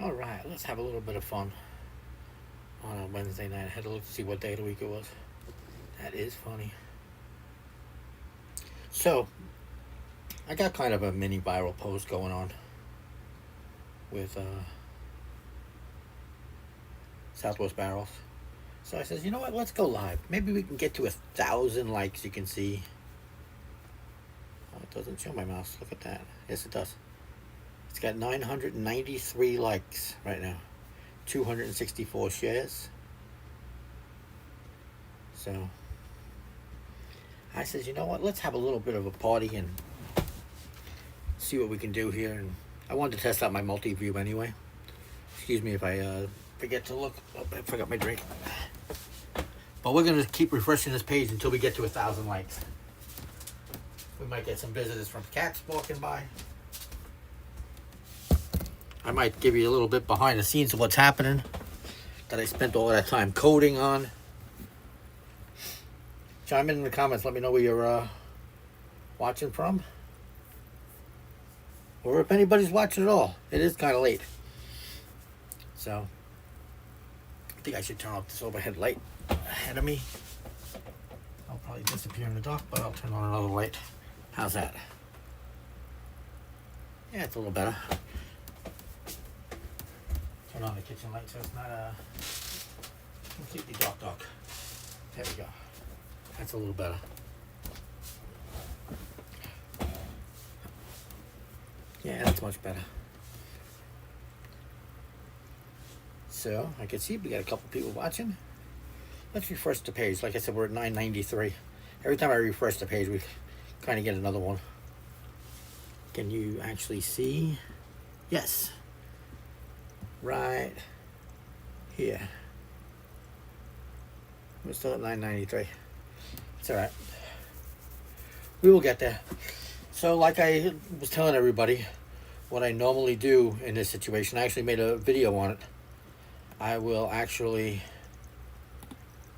All right, let's have a little bit of fun on a Wednesday night. I had to look to see what day of the week it was. That is funny. So, I got kind of a mini viral post going on with Southwest Barrels. So I says, you know what? Let's go live. Maybe we can get to 1,000 likes. You can see. Oh, it doesn't show my mouse. Look at that. Yes, it does. It's got 993 likes right now. 264 shares. So I says, you know what? Let's have a little bit of a party and see what we can do here. And I wanted to test out my multi-view anyway. Excuse me if I forget to look. Oh, I forgot my drink. But we're going to keep refreshing this page until we get to 1,000 likes. We might get some visitors from cats walking by. I might give you a little bit behind the scenes of what's happening that I spent all that time coding on. Chime in the comments. Let me know where you're watching from. Or if anybody's watching at all. It is kind of late. So, I think I should turn off this overhead light ahead of me. I'll probably disappear in the dark, but I'll turn on another light. How's that? Yeah, it's a little better. Turn on the kitchen light so it's not completely dark. There we go. That's a little better. Yeah, that's much better. So, I can see we got a couple people watching. Let's refresh the page. Like I said, we're at 993. Every time I refresh the page, we kind of get another one. Can you actually see? Yes. Right here. We're still at 993. It's all right. We will get there. So like I was telling everybody, what I normally do in this situation, I actually made a video on it. I will actually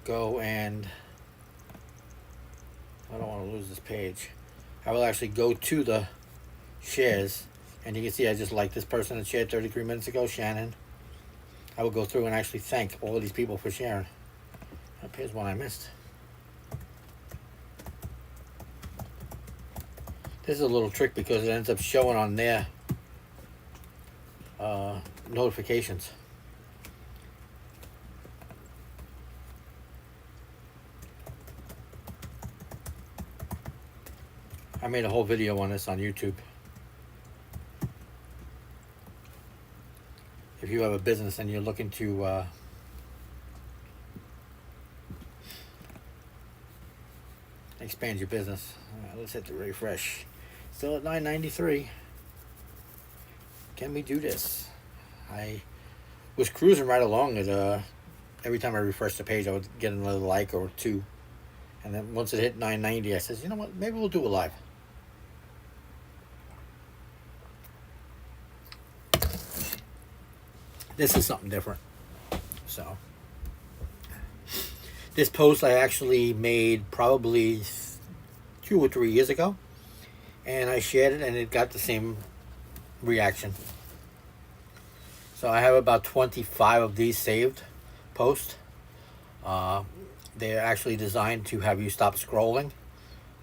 go and, I don't want to lose this page. I will actually go to the shares, and you can see I just like this person that shared 33 minutes ago, Shannon. I will go through and actually thank all of these people for sharing. Here's one I missed. This is a little trick because it ends up showing on their notifications. I made a whole video on this on YouTube. If you have a business and you're looking to expand your business, let's hit the refresh. Still at 993. Can we do this? I was cruising right along at every time I refreshed the page I would get another like or two, and then once it hit 990 I says, you know what, maybe we'll do a live. This is something different. So this post I actually made probably 2 or 3 years ago, and I shared it and it got the same reaction. So I have about 25 of these saved posts. They're actually designed to have you stop scrolling.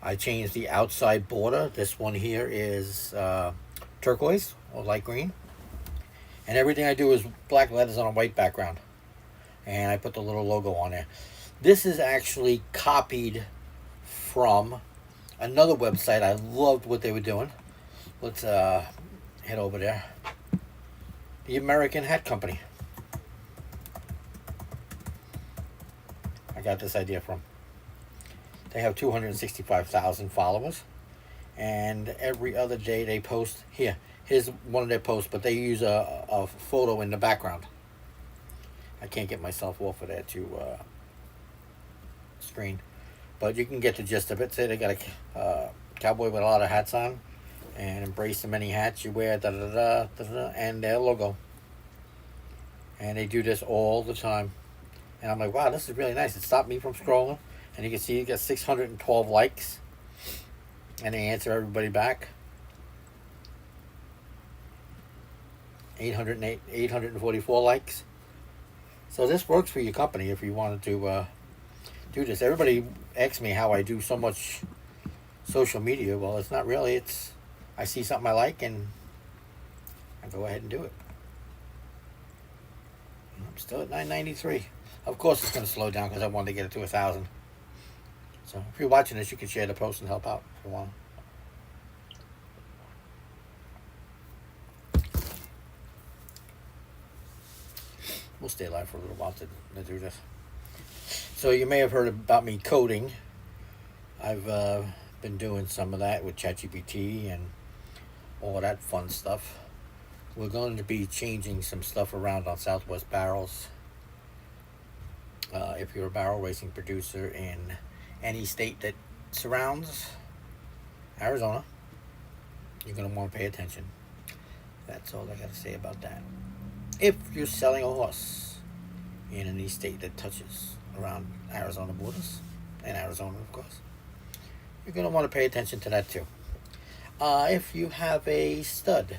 I changed the outside border. This one here is turquoise or light green. And everything I do is black letters on a white background. And I put the little logo on there. This is actually copied from another website. I loved what they were doing. Let's head over there. The American Hat Company. I got this idea from. They have 265,000 followers. And every other day they post here. Here's one of their posts, but they use a photo in the background. I can't get myself off of there to screen. But you can get the gist of it. Say they got a cowboy with a lot of hats on. And embrace the many hats you wear, and their logo. And they do this all the time. And I'm like, wow, this is really nice. It stopped me from scrolling. And you can see you got 612 likes. And they answer everybody back. 844 likes. So this works for your company if you wanted to do this. Everybody asks me how I do so much social media. Well, it's not really. It's I see something I like and I go ahead and do it. I'm still at 993. Of course, it's going to slow down because I wanted to get it to 1,000. So if you're watching this, you can share the post and help out if you want. We'll stay alive for a little while to do this. So you may have heard about me coding. I've been doing some of that with ChatGPT and all of that fun stuff. We're going to be changing some stuff around on Southwest Barrels. If you're a barrel racing producer in any state that surrounds Arizona, you're going to want to pay attention. That's all I got to say about that. If you're selling a horse in any state that touches around Arizona borders, and Arizona, of course, you're going to want to pay attention to that too. If you have a stud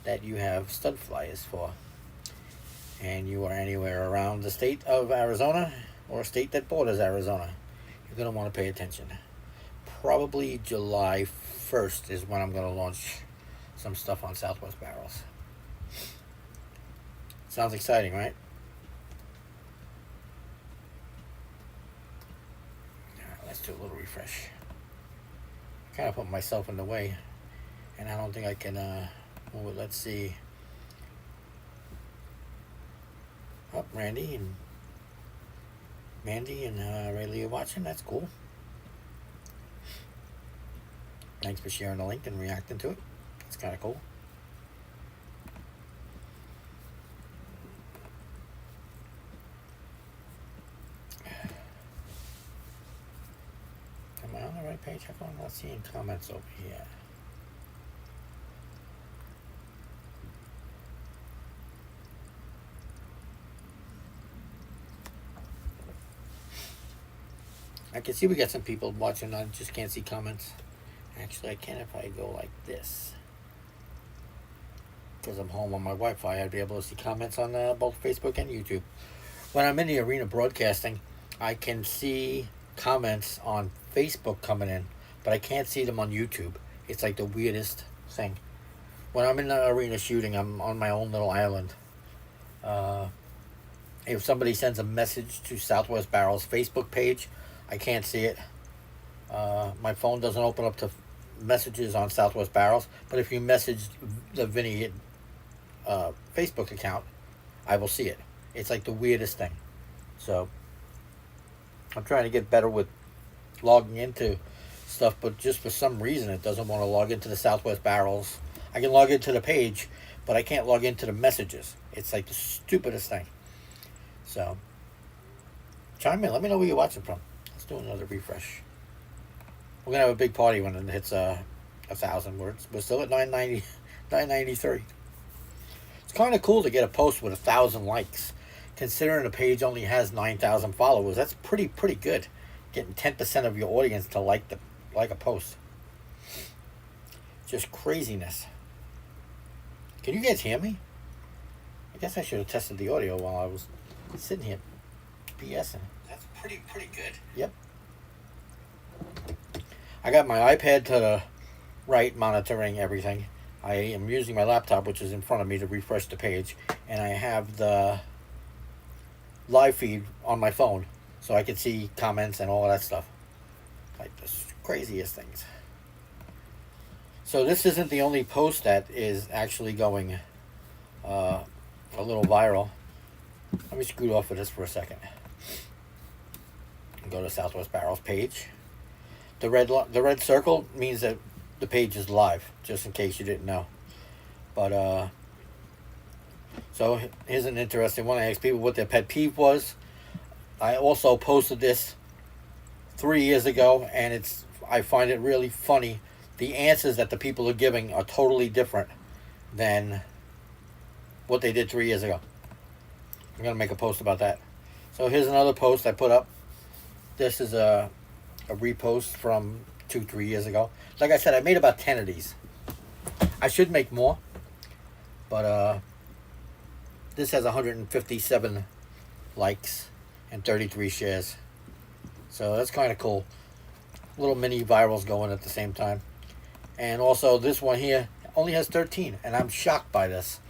that you have stud flyers for, and you are anywhere around the state of Arizona or a state that borders Arizona, you're going to want to pay attention. Probably July 1st is when I'm going to launch some stuff on Southwest Barrels. Sounds exciting, right? Alright, let's do a little refresh. I kind of put myself in the way, and I don't think I can move it. Let's see. Oh, Randy and Mandy and Ray are watching. That's cool. Thanks for sharing the link and reacting to it. It's kind of cool. Am I on the right page? I'm not seeing comments over here. I can see we got some people watching. I just can't see comments. Actually, I can if I go like this. Because I'm home on my Wi-Fi, I'd be able to see comments on both Facebook and YouTube. When I'm in the arena broadcasting, I can see comments on Facebook coming in, but I can't see them on YouTube. It's like the weirdest thing. When I'm in the arena shooting, I'm on my own little island. If somebody sends a message to Southwest Barrels Facebook page, I can't see it. My phone doesn't open up to messages on Southwest Barrels, but if you message the Vinny Facebook account, I will see it. It's like the weirdest thing. So I'm trying to get better with logging into stuff, but just for some reason it doesn't want to log into the Southwest Barrels. I can log into the page, but I can't log into the messages. It's like the stupidest thing. So chime in. Let me know where you're watching from. Let's do another refresh. We're going to have a big party when it hits 1,000 words. We're still at 993. It's kind of cool to get a post with 1,000 likes. Considering the page only has 9,000 followers, that's pretty good. Getting 10% of your audience to like a post. Just craziness. Can you guys hear me? I guess I should have tested the audio while I was sitting here BSing. That's pretty good. Yep. I got my iPad to the right monitoring everything. I am using my laptop, which is in front of me, to refresh the page, and I have the live feed on my phone so I can see comments and all of that stuff. Like the craziest things. So this isn't the only post that is actually going a little viral. Let me scoot off of this for a second. Go to Southwest Barrels page. The red circle means that the page is live, just in case you didn't know. But so here's an interesting one. I asked people what their pet peeve was. I also posted this 3 years ago, and I find it really funny. The answers that the people are giving are totally different than what they did 3 years ago. I'm going to make a post about that. So here's another post I put up. This is a repost from 2-3 years ago. Like I said, I made about 10 of these. I should make more, but this has 157 likes and 33 shares. So that's kind of cool. Little mini virals going at the same time. And also this one here only has 13, and I'm shocked by this.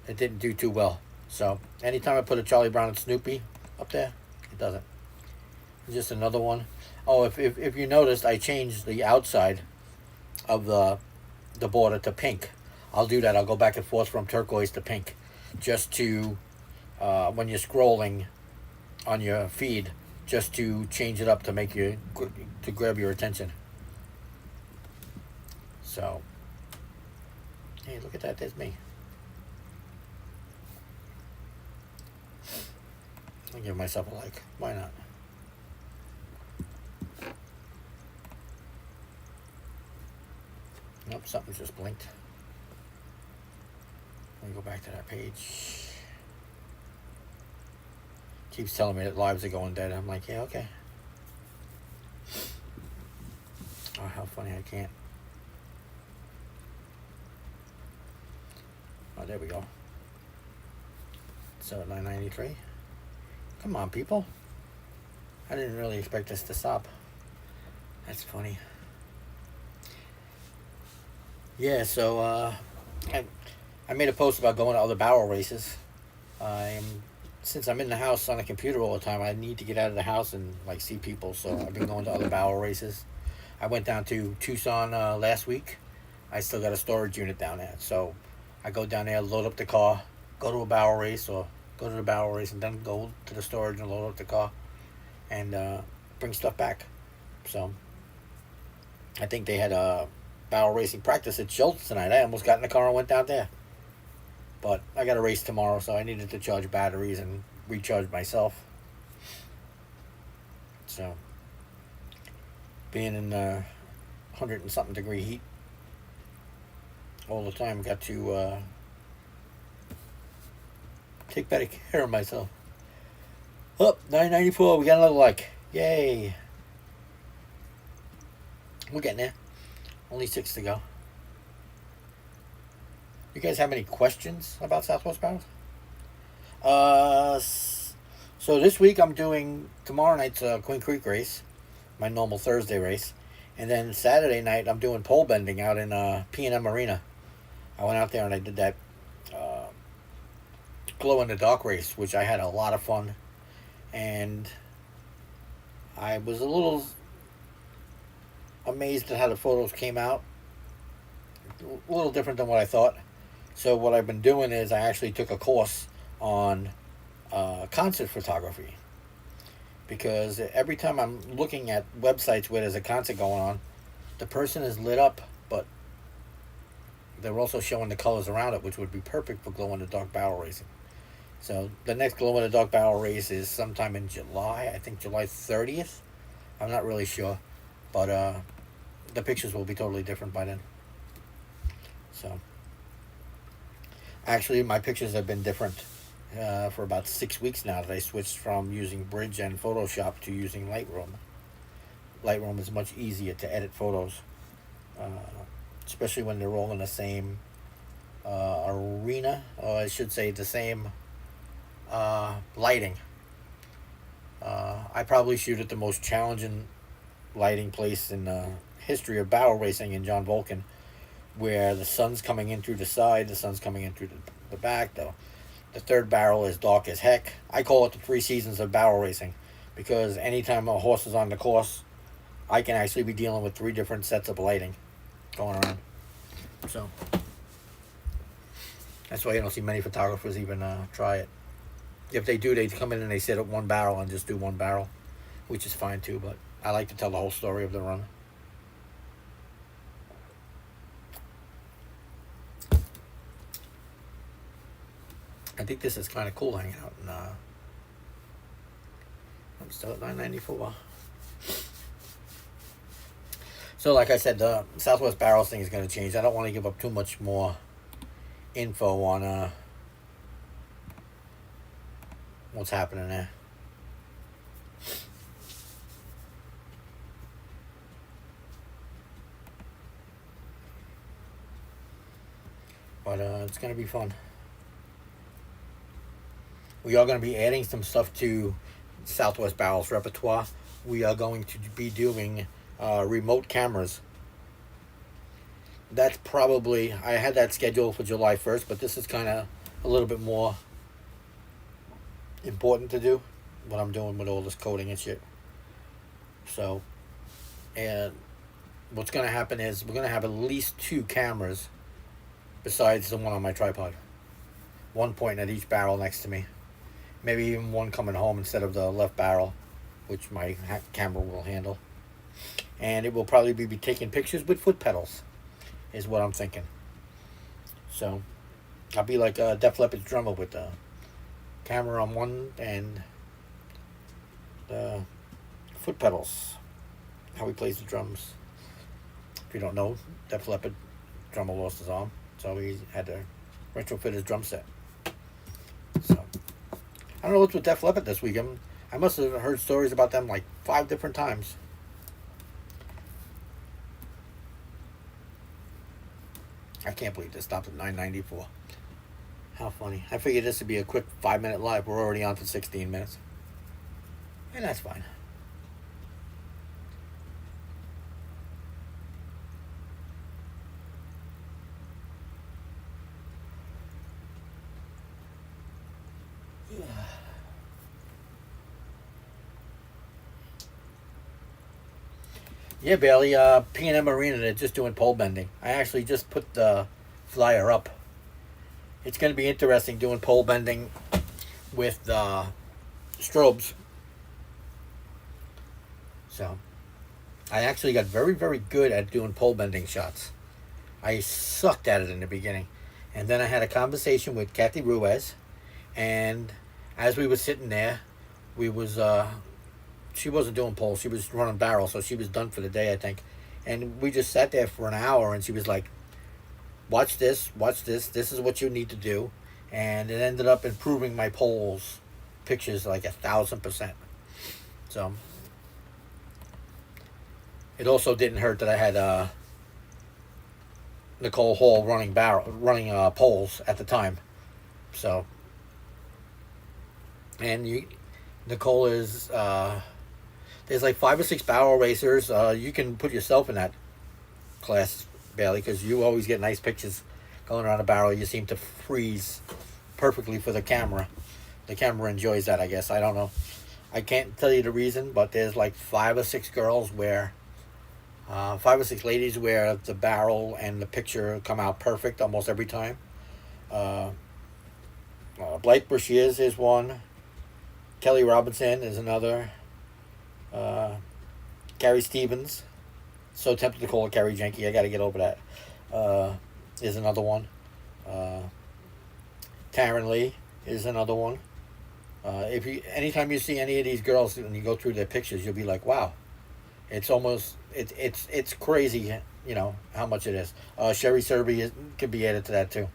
It didn't do too well. So anytime I put a Charlie Brown and Snoopy up there, it doesn't. It's just another one. Oh, if you noticed, I changed the outside of the border to pink. I'll do that. I'll go back and forth from turquoise to pink, just to when you're scrolling on your feed, just to change it up to make you to grab your attention. So, hey, look at that. There's me. I'll give myself a like. Why not? Nope, something just blinked. Let me go back to that page. Keeps telling me that lives are going dead. I'm like, yeah, okay. Oh, how funny, I can't. Oh, there we go. So at 993. Come on, people. I didn't really expect this to stop. That's funny. Yeah, so I made a post about going to other barrel races. Since I'm in the house on a computer all the time, I need to get out of the house and like see people. So I've been going to other barrel races. I went down to Tucson last week. I still got a storage unit down there, so I go down there, load up the car, go to a barrel race, or go to the barrel race, and then go to the storage and load up the car, and bring stuff back. So I think they had a barrel racing practice at Schultz tonight. I almost got in the car and went down there. But I got a race tomorrow, so I needed to charge batteries and recharge myself. So, being in 100 and something degree heat all the time, got to take better care of myself. Oh, 994, we got another like. Yay. We're getting there. Only 6 to go. You guys have any questions about Southwest Barrels? So this week I'm doing tomorrow night's Queen Creek race, my normal Thursday race, and then Saturday night I'm doing pole bending out in P&M Arena. I went out there and I did that glow in the dark race, which I had a lot of fun, and I was a little amazed at how the photos came out. A little different than what I thought. So what I've been doing is I actually took a course on concert photography, because every time I'm looking at websites where there's a concert going on, the person is lit up, but they're also showing the colors around it, which would be perfect for glow-in-the-dark barrel racing. So the next glow-in-the-dark barrel race is sometime in July, I think July 30th. I'm not really sure, but the pictures will be totally different by then. So actually, my pictures have been different for about 6 weeks now that I switched from using Bridge and Photoshop to using Lightroom. Lightroom is much easier to edit photos, especially when they're all in the same arena, or I should say the same lighting. I probably shoot at the most challenging lighting place in the history of barrel racing in John Vulcan, where the sun's coming in through the side, the sun's coming in through the back. The third barrel is dark as heck. I call it the 3 seasons of barrel racing, because anytime a horse is on the course, I can actually be dealing with 3 different sets of lighting going around. So that's why you don't see many photographers even try it. If they do, they come in and they sit at one barrel and just do one barrel, which is fine too, but I like to tell the whole story of the run. I think this is kind of cool hanging out in, I'm still at 994. So like I said, the Southwest Barrels thing is going to change. I don't want to give up too much more info on what's happening there. But it's going to be fun. We are going to be adding some stuff to Southwest Barrels repertoire. We are going to be doing remote cameras. That's probably, I had that scheduled for July 1st, but this is kind of a little bit more important to do, what I'm doing with all this coding and shit. So, and what's going to happen is we're going to have at least 2 cameras besides the one on my tripod. One pointing at each barrel next to me. Maybe even one coming home instead of the left barrel, which my camera will handle. And it will probably be taking pictures with foot pedals, is what I'm thinking. So, I'll be like Def Leppard's drummer with the camera on one and the foot pedals. How he plays the drums. If you don't know, Def Leppard drummer lost his arm, so he had to retrofit his drum set. So, I don't know what's with Def Leppard this weekend. I must have heard stories about them like 5 different times. I can't believe this stopped at 9:94. How funny. I figured this would be a quick 5-minute live. We're already on for 16 minutes. And that's fine. Yeah, Bailey, P&M Arena, they're just doing pole bending. I actually just put the flyer up. It's going to be interesting doing pole bending with strobes. So, I actually got very, very good at doing pole bending shots. I sucked at it in the beginning. And then I had a conversation with Kathy Ruiz, and as we were sitting there, we was... she wasn't doing poles, she was running barrels, so she was done for the day, I think. And we just sat there for an hour, and she was like, watch this, this is what you need to do. And it ended up improving my poles pictures like 1,000%. So, it also didn't hurt that I had Nicole Hall running poles at the time. So, and Nicole is... there's like 5 or 6 barrel racers. You can put yourself in that class, Bailey, because you always get nice pictures going around a barrel. You seem to freeze perfectly for the camera. The camera enjoys that, I guess. I don't know. I can't tell you the reason, but there's like 5 or 6 girls where... 5 or 6 ladies where the barrel and the picture come out perfect almost every time. Blake Brashears is one. Kelly Robinson is another. Carrie Stevens, so tempted to call her Carrie Jenke, I gotta get over that, is another one. Taryn Lee is another one. Anytime you see any of these girls and you go through their pictures, you'll be like, wow, it's almost, it's crazy, you know, how much it is. Sherry Serby could be added to that too.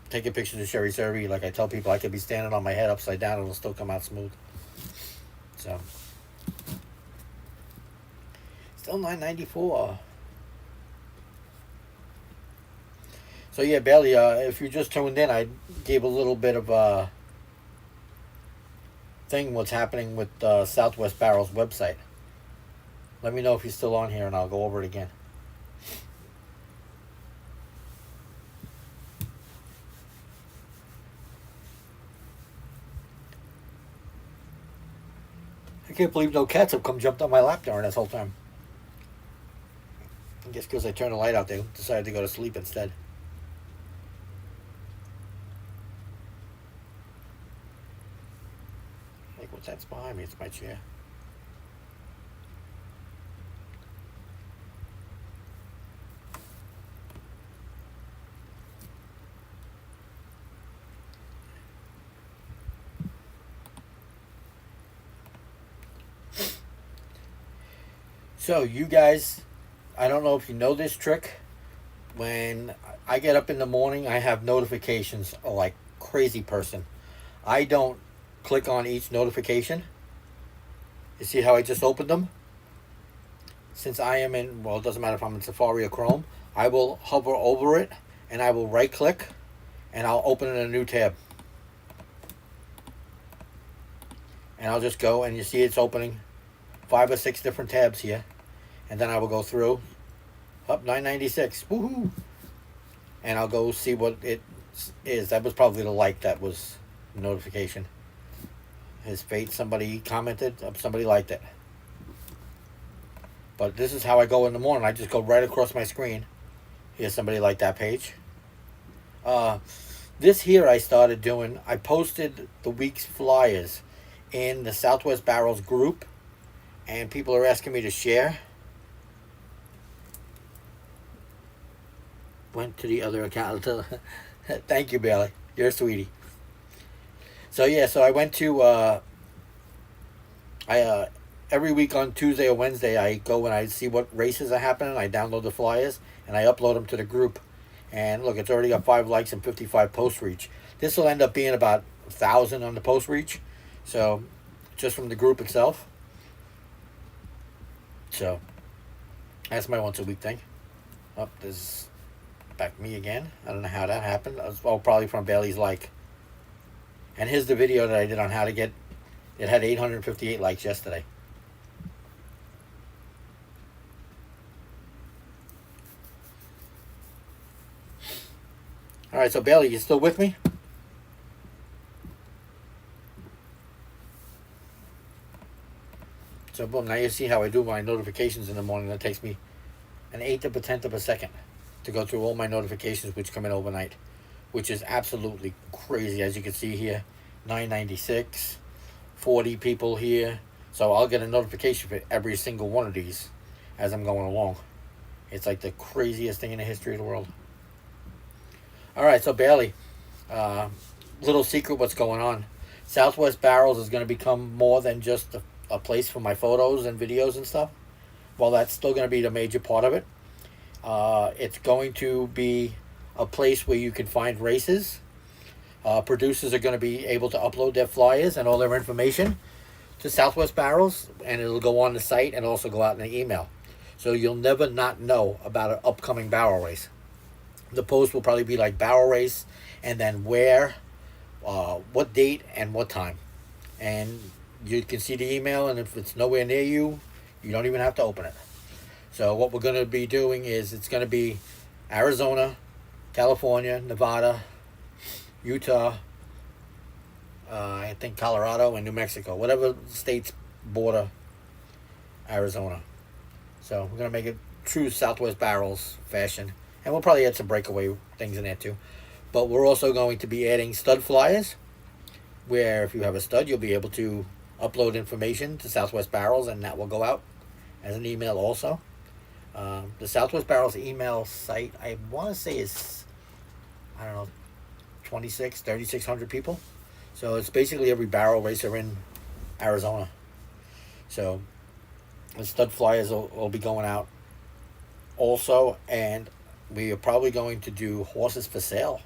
Taking pictures of Sherry Serby, like I tell people, I could be standing on my head upside down, it'll still come out smooth. So, still 994. So yeah, Bailey, if you just tuned in, I gave a little bit of a thing what's happening with Southwest Barrels website. Let me know if you're still on here and I'll go over it again. I can't believe no cats have come jumped on my lap during this whole time. I guess because I turned the light out, they decided to go to sleep instead. Like, what's that behind me? It's my chair. So, you guys, I don't know if you know this trick. When I get up in the morning, I have notifications like crazy person. I don't click on each notification. You see how I just opened them? Since I am in, well, it doesn't matter if I'm in Safari or Chrome, I will hover over it and I will right click and I'll open in a new tab. and I'll just go, and you see it's opening 5 or 6 different tabs here, and then I will go through up 996, woohoo, and I'll go see what it is. That was probably the like that was the notification. His fate, somebody commented, somebody liked it. But this is how I go in the morning. I just go right across my screen. Here's somebody like that page. This here I started doing. I posted the week's flyers in the Southwest Barrels group, and people are asking me to share. Went to the other account. Thank you, Bailey. You're a sweetie. So yeah, so I went to every week on Tuesday or Wednesday, I go and I see what races are happening. I download the flyers and I upload them to the group. And look, it's already got 5 likes and 55 post reach. This will end up being about 1,000 on the post reach. So just from the group itself. So that's my once a week thing. Oh, there's back me again. I don't know how that happened. Oh, probably from Bailey's like. And here's the video that I did on how to get. It had 858 likes yesterday. All right, so Bailey, you still with me? So boom, now you see how I do my notifications in the morning. That takes me an 1/8 of a tenth of a second to go through all my notifications which come in overnight, which is absolutely crazy. As you can see here, 996, 40 people here. So I'll get a notification for every single one of these as I'm going along. It's like the craziest thing in the history of the world. All right, so Bailey, little secret what's going on. Southwest Barrels is going to become more than just a place for my photos and videos and stuff. Well, that's still going to be the major part of it. It's going to be a place where you can find races. Producers are going to be able to upload their flyers and all their information to Southwest Barrels, and it'll go on the site and also go out in the email. So you'll never not know about an upcoming barrel race. The post will probably be like barrel race, and then where, what date, and what time. And you can see the email, and if it's nowhere near you, you don't even have to open it. So what we're going to be doing is it's going to be Arizona, California, Nevada, Utah, I think Colorado, and New Mexico. Whatever states border Arizona. So we're going to make it true Southwest Barrels fashion. And we'll probably add some breakaway things in there too. But we're also going to be adding stud flyers, where if you have a stud, you'll be able to upload information to Southwest Barrels, and that will go out as an email also. The Southwest Barrels email site, I want to say is, I don't know, 3,600 people. So it's basically every barrel racer in Arizona. So the stud flyers will be going out also, and we are probably going to do horses for sale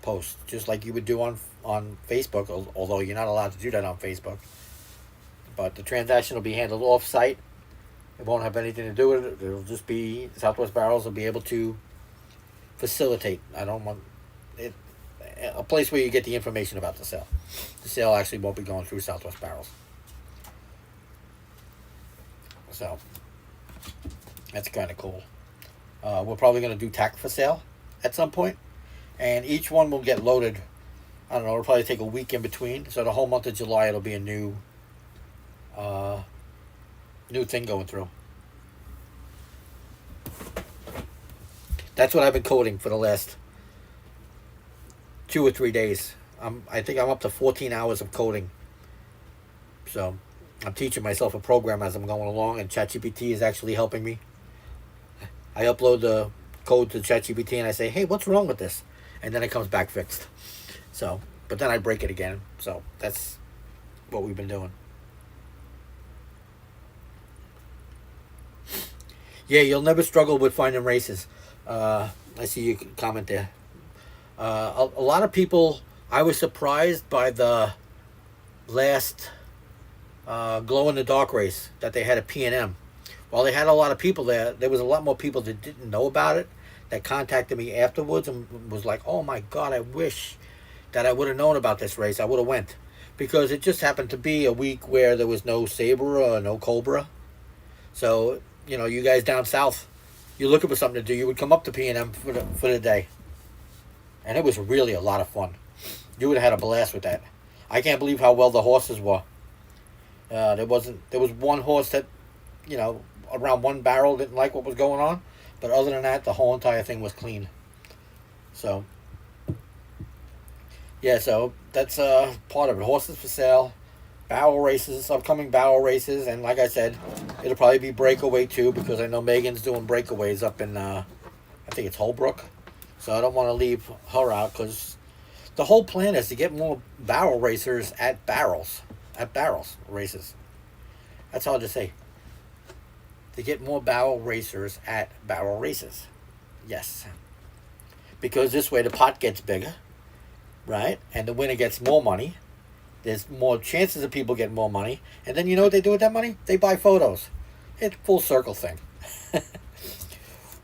posts, just like you would do on Facebook, although you're not allowed to do that on Facebook. But the transaction will be handled off-site. It won't have anything to do with it. It'll just be, Southwest Barrels will be able to facilitate. I don't want it, a place where you get the information about the sale. The sale actually won't be going through Southwest Barrels. So that's kind of cool. We're probably going to do tack for sale at some point, and each one will get loaded. I don't know, it'll probably take a week in between. So the whole month of July, it'll be a new thing going through. That's what I've been coding for the last 2 or 3 days. I think I'm up to 14 hours of coding. So I'm teaching myself a program as I'm going along, and ChatGPT is actually helping me. I upload the code to ChatGPT and I say, hey, what's wrong with this? And then it comes back fixed. So, but then I break it again. So that's what we've been doing. Yeah, you'll never struggle with finding races. I see you comment there. A lot of people, I was surprised by the last glow-in-the-dark race that they had at P&M. While they had a lot of people there was a lot more people that didn't know about it, that contacted me afterwards and was like, oh my God, I wish that I would have known about this race. I would have went. because it just happened to be a week where there was no saber or no cobra. So, you guys down south, you're looking for something to do, you would come up to P&M for the day. And it was really a lot of fun. You would have had a blast with that. I can't believe how well the horses were. There was one horse that, around one barrel didn't like what was going on. But other than that, the whole entire thing was clean. So, yeah, so that's part of it. Horses for sale, barrel races, upcoming barrel races, and like I said, it'll probably be breakaway too, because I know Megan's doing breakaways up in, I think it's Holbrook. So I don't want to leave her out, because the whole plan is to get more barrel racers at barrels races. That's hard to say. To get more barrel racers at barrel races. Yes. Because this way the pot gets bigger, right? And the winner gets more money. There's more chances of people getting more money. And then you know what they do with that money? They buy photos. It's a full circle thing.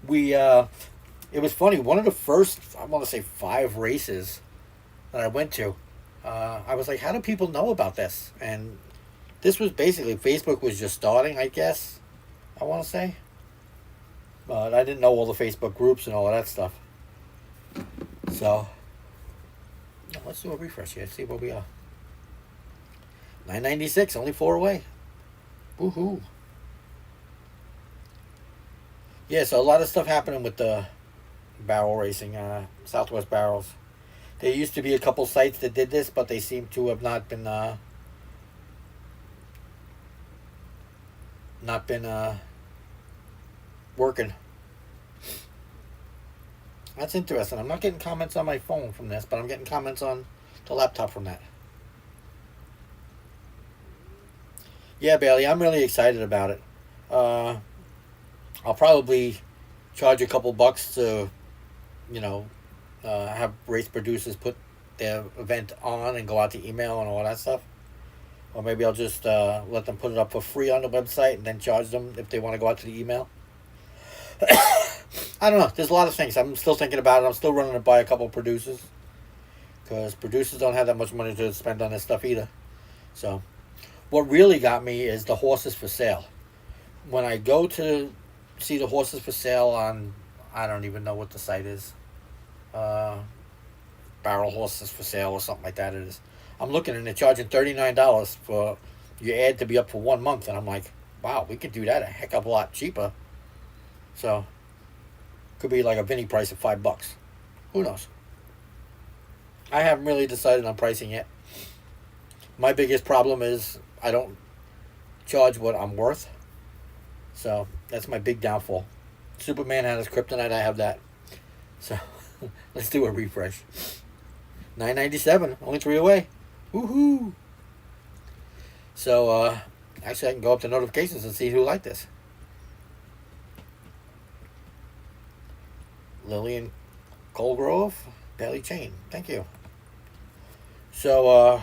It was funny. One of the first, I want to say 5 races that I went to, I was like, how do people know about this? And this was basically, Facebook was just starting, I guess, I want to say. But I didn't know all the Facebook groups and all of that stuff. So, let's do a refresh here, see where we are. 996, only 4 away. Woohoo. Yeah, so a lot of stuff happening with the barrel racing, Southwest Barrels. There used to be a couple sites that did this, but they seem to have not been working. That's interesting. I'm not getting comments on my phone from this, but I'm getting comments on the laptop from that. Yeah, Bailey, I'm really excited about it. I'll probably charge a couple bucks to, have race producers put their event on and go out to email and all that stuff. Or maybe I'll just let them put it up for free on the website and then charge them if they want to go out to the email. I don't know. There's a lot of things. I'm still thinking about it. I'm still running it by a couple of producers, because producers don't have that much money to spend on this stuff either. So, what really got me is the horses for sale. When I go to see the horses for sale on, I don't even know what the site is, Barrel Horses for Sale or something like that it is. I'm looking and they're charging $39 for your ad to be up for 1 month, and I'm like, wow, we could do that a heck of a lot cheaper. So, could be like a Vinny price of $5. Who knows? I haven't really decided on pricing yet. My biggest problem is I don't charge what I'm worth. So, that's my big downfall. Superman had his kryptonite, I have that. So, let's do a refresh. 997, only 3 away. Woohoo! So, actually I can go up to notifications and see who liked this. Lillian Colgrove, Bailey Chain, thank you. So,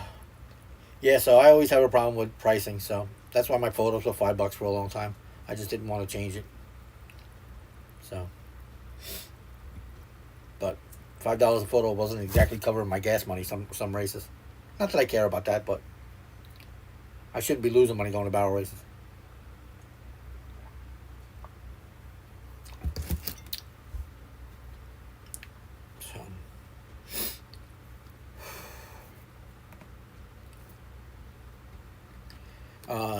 yeah, so I always have a problem with pricing, so that's why my photos were $5 for a long time. I just didn't want to change it. So, but $5 a photo wasn't exactly covering my gas money some races. Not that I care about that, but I shouldn't be losing money going to barrel races.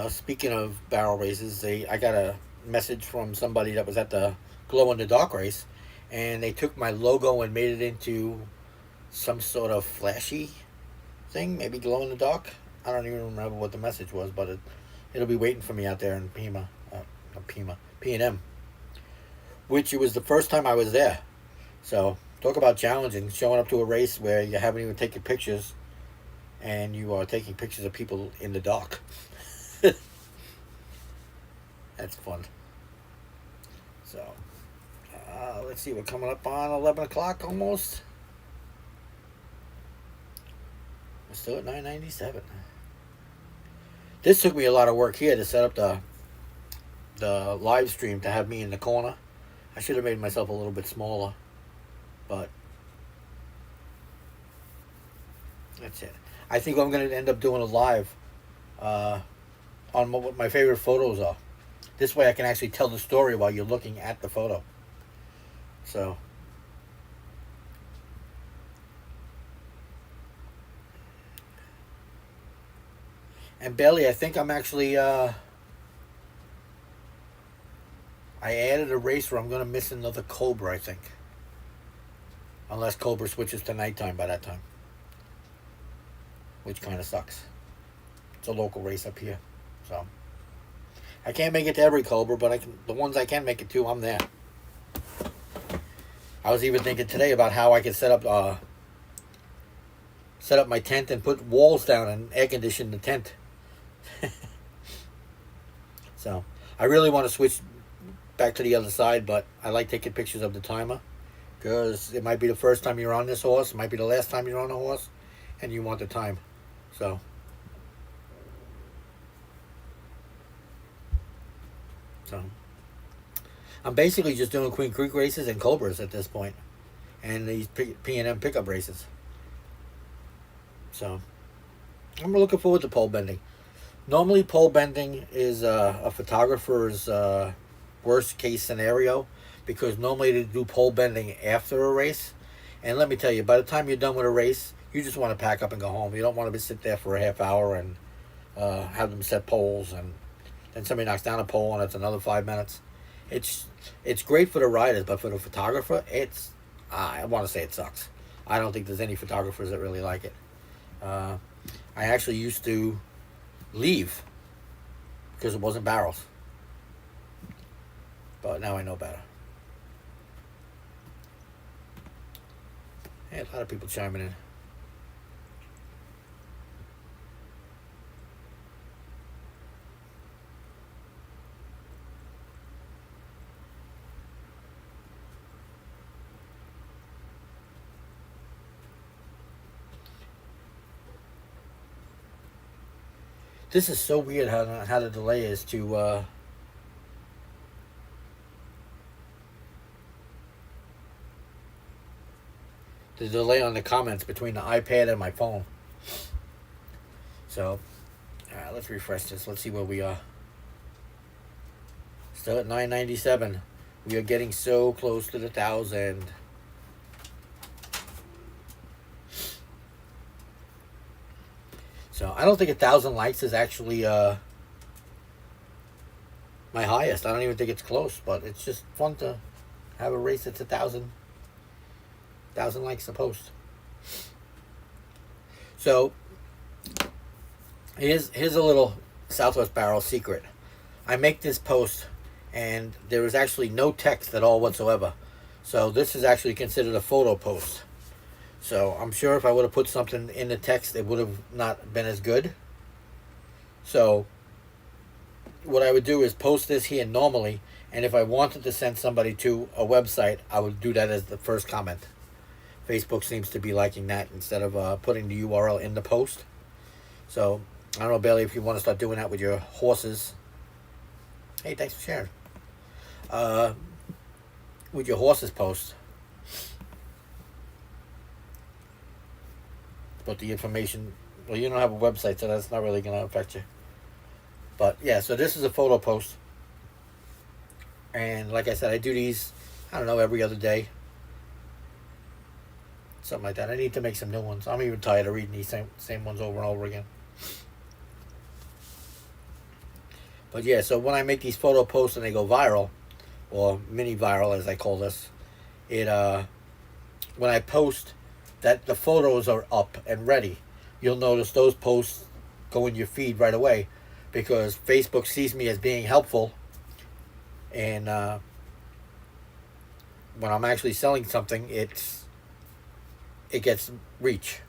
Speaking of barrel races, I got a message from somebody that was at the Glow in the Dark race, and they took my logo and made it into some sort of flashy thing, maybe glow in the dark. I don't even remember what the message was, but it'll be waiting for me out there in P&M, which it was the first time I was there. So talk about challenging, showing up to a race where you haven't even taken pictures, and you are taking pictures of people in the dark. That's fun. So, let's see, we're coming up on 11 o'clock almost. We're still at 997. This took me a lot of work here to set up the live stream to have me in the corner. I should have made myself a little bit smaller, but that's it. I think I'm going to end up doing a live on what my favorite photos are. This way I can actually tell the story while you're looking at the photo. So, and Bailey, I think I'm actually, I added a race where I'm going to miss another Cobra, I think. Unless Cobra switches to nighttime by that time. Which kind of sucks. It's a local race up here. So, I can't make it to every Cobra, but I can. The ones I can make it to, I'm there. I was even thinking today about how I could set up my tent and put walls down and air condition the tent. So, I really want to switch back to the other side, but I like taking pictures of the timer because it might be the first time you're on this horse, it might be the last time you're on a horse, and you want the time. So, I'm basically just doing Queen Creek races and Cobras at this point, and these P&M pickup races. So, I'm looking forward to pole bending. Normally, pole bending is a photographer's worst case scenario because normally they do pole bending after a race. And let me tell you, by the time you're done with a race, you just want to pack up and go home. You don't want to sit there for a half hour and have them set poles, and then somebody knocks down a pole and it's another 5 minutes. It's great for the riders, but for the photographer, I want to say it sucks. I don't think there's any photographers that really like it. I actually used to leave because it wasn't barrels, but now I know better. Hey, a lot of people chiming in. This is so weird how the delay is to the delay on the comments between the iPad and my phone. So, let's refresh this. Let's see where we are. Still at 997. We are getting so close to the 1,000. So I don't think 1,000 likes is actually my highest. I don't even think it's close, but it's just fun to have a race that's 1,000 likes a post. So here's a little Southwest Barrel secret. I make this post and there is actually no text at all whatsoever. So this is actually considered a photo post. So I'm sure if I would have put something in the text, it would have not been as good. So what I would do is post this here normally, and if I wanted to send somebody to a website, I would do that as the first comment. Facebook seems to be liking that instead of putting the URL in the post. So I don't know, Bailey, if you want to start doing that with your horses. Hey, thanks for sharing. With your horses post. But the information, well, you don't have a website, so that's not really going to affect you. But yeah, so this is a photo post. And like I said, I do these, I don't know, every other day. Something like that. I need to make some new ones. I'm even tired of reading these same ones over and over again. But yeah, so when I make these photo posts and they go viral, or mini viral as I call this, when I post that the photos are up and ready, you'll notice those posts go in your feed right away because Facebook sees me as being helpful, and when I'm actually selling something, it gets reach.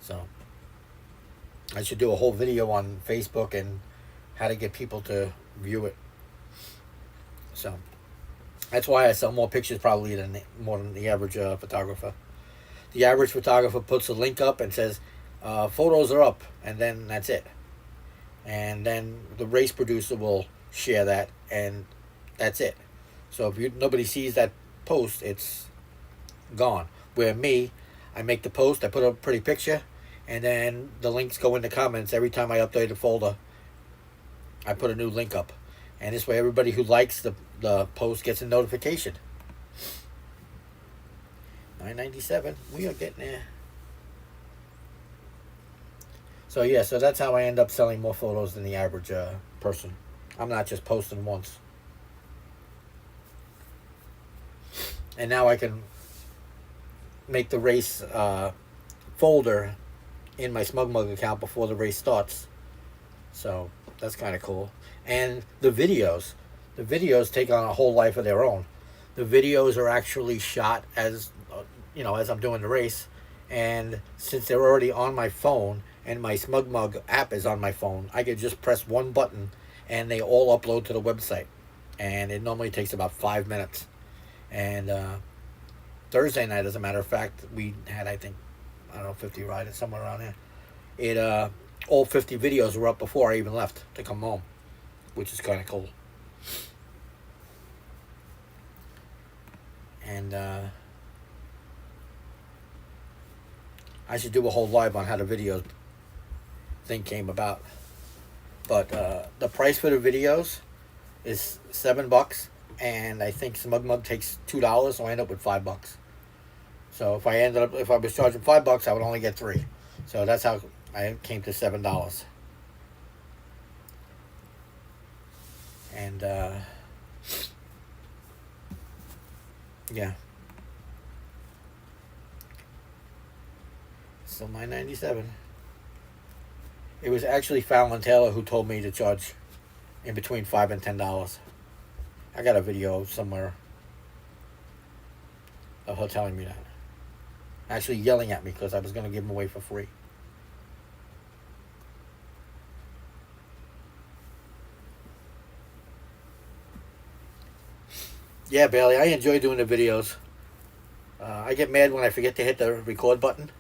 So I should do a whole video on Facebook and how to get people to view it. So that's why I sell more pictures probably more than the average photographer. The average photographer puts a link up and says, photos are up, and then that's it. And then the race producer will share that, and that's it. So if nobody sees that post, it's gone. Where me, I make the post, I put a pretty picture, and then the links go in the comments. Every time I update a folder, I put a new link up. And this way everybody who likes the post gets a notification. $9.97. We are getting there. So yeah, so that's how I end up selling more photos than the average person. I'm not just posting once. And now I can make the race folder in my SmugMug account before the race starts. So that's kind of cool. And the videos take on a whole life of their own. The videos are actually shot as as I'm doing the race, and since they're already on my phone and my SmugMug app is on my phone, I could just press one button and they all upload to the website. And it normally takes about 5 minutes. And Thursday night, as a matter of fact, we had, I think, 50 riders, somewhere around there. It all 50 videos were up before I even left to come home, which is kind of cool. And I should do a whole live on how the video thing came about. But the price for the videos is $7, and I think SmugMug takes $2, so I end up with $5. So if I was charging $5, I would only get 3. So that's how I came to $7. And yeah. So my 97. It was actually Fallon Taylor who told me to charge in between $5 and $10. I got a video somewhere of her telling me that. Actually yelling at me because I was going to give them away for free. Yeah, Bailey, I enjoy doing the videos. I get mad when I forget to hit the record button.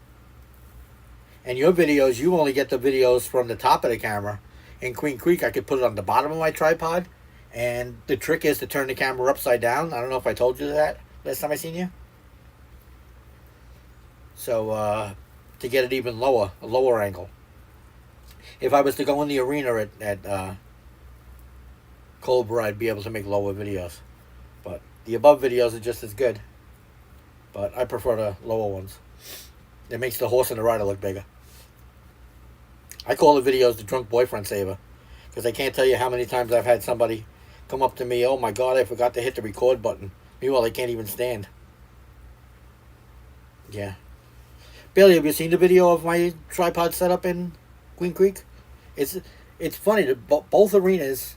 And your videos, you only get the videos from the top of the camera. In Queen Creek, I could put it on the bottom of my tripod. And the trick is to turn the camera upside down. I don't know if I told you that last time I seen you. So, to get it even lower, a lower angle. If I was to go in the arena at Cobra, I'd be able to make lower videos. But the above videos are just as good. But I prefer the lower ones. It makes the horse and the rider look bigger. I call the videos the drunk boyfriend saver. Because I can't tell you how many times I've had somebody come up to me, oh my God, I forgot to hit the record button. Meanwhile, they can't even stand. Yeah. Bailey, have you seen the video of my tripod setup in Queen Creek? It's funny. Both arenas